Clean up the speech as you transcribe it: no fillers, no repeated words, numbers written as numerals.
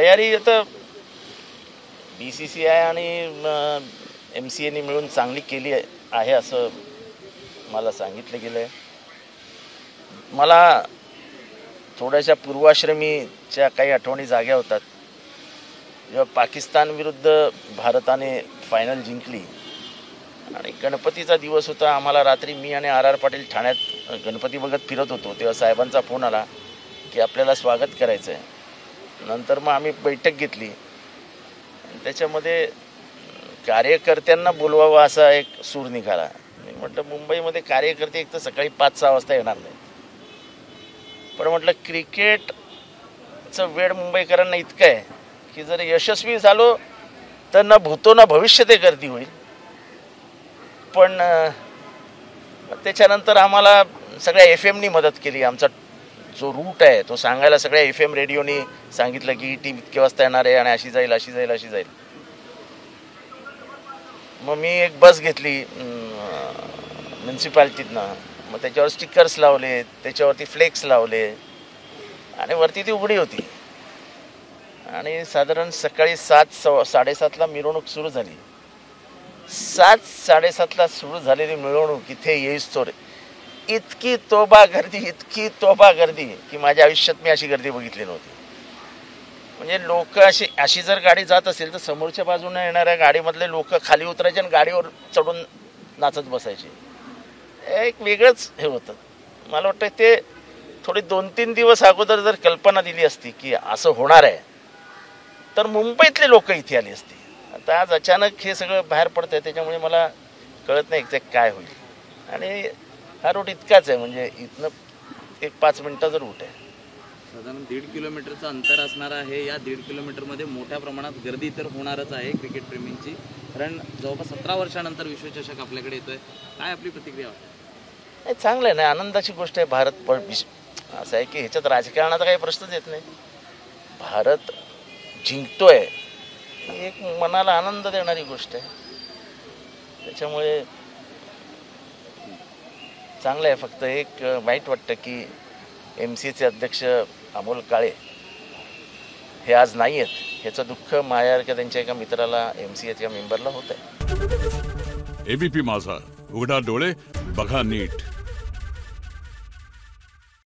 तयारी आता BCCI आणि MCAने मिळून चांगली केली आहे असं मला सांगितलं गेलं आहे. मला थोड्याशा पूर्वाश्रमीच्या काही आठवणी जाग्या होतात. जेव्हा पाकिस्तान विरुद्ध भारताने फायनल जिंकली आणि गणपतीचा दिवस होता, आम्हाला रात्री मी आणि RR पाटील ठाण्यात गणपती बघत फिरत होतो, तेव्हा साहेबांचा फोन आला की आपल्याला स्वागत करायचं आहे. नंतर मग आम्ही बैठक घेतली. त्याच्यामध्ये कार्यकर्त्यांना बोलवावं असा एक सूर निघाला. मी म्हटलं मुंबईमध्ये कार्यकर्ते एक तर सकाळी 5-6 वाजता येणार नाही, पण म्हटलं क्रिकेटचं वेळ मुंबईकरांना इतकं आहे की जर यशस्वी झालो तर न भूतो न भविष्य ते गर्दी होईल. पण त्याच्यानंतर आम्हाला सगळ्या FMनी मदत केली. आमचा जो रूट आहे तो सांगायला सगळ्या FM रेडिओनी सांगितलं की ही टीम इतक्या वाजता येणार आहे आणि अशी जाईल अशी जाईल अशी जाईल. मग मी एक बस घेतली म्युन्सिपाल्टीतनं. मग त्याच्यावर स्टिकर्स लावले, त्याच्यावरती फ्लेक्स लावले आणि वरती ती उघडी होती. आणि साधारण सकाळी 7-7:30ला मिरवणूक सुरू झाली. 7-7:30ला सुरू झालेली मिरवणूक इथे येईस्तोवर इतकी तोबा गर्दी की माझ्या आयुष्यात मी अशी गर्दी बघितली नव्हती. म्हणजे लोक अशी जर गाडी जात असेल तर समोरच्या बाजूने येणाऱ्या गाडीमधले लोक खाली उतरायचे आणि गाडीवर चढून नाचत बसायचे. एक वेगळंच हे होतं. मला वाटतं ते थोडी 2-3 दिवस अगोदर जर कल्पना दिली असती की असं होणार आहे तर मुंबईतले लोक इथे आली असती. आता आज अचानक हे सगळं बाहेर पडतं आहे, त्याच्यामुळे मला कळत नाही एक्झॅक्ट काय होईल. आणि हा रूट इतकाच आहे, म्हणजे इथनं एक 5 मिनिटाचा रूट आहे. साधारण 1.5 किलोमीटरचं अंतर असणार आहे. या 1.5 किलोमीटरमध्ये मोठ्या प्रमाणात गर्दी तर होणारच आहे क्रिकेट प्रेमींची, कारण जवळपास 17 वर्षानंतर विश्वचषक आपल्याकडे येतोय. काय आपली प्रतिक्रिया वाटते? नाही, चांगलं आहे ना, आनंदाची गोष्ट आहे. भारत असं आहे की ह्याच्यात राजकारणाचा काही प्रश्नच येत नाही. भारत जिंकतोय ही एक मनाला आनंद देणारी गोष्ट आहे. त्याच्यामुळे चांगलं आहे. फक्त एक वाईट वाटतं की MCAचे अध्यक्ष अमोल काळे हे आज नाही आहेत. ह्याचं दुःख माझ्यासारख्या त्यांच्या एका मित्राला MCAच्या मेंबरला होत आहे. ABP माझा, उघडा डोळे बघा नीट.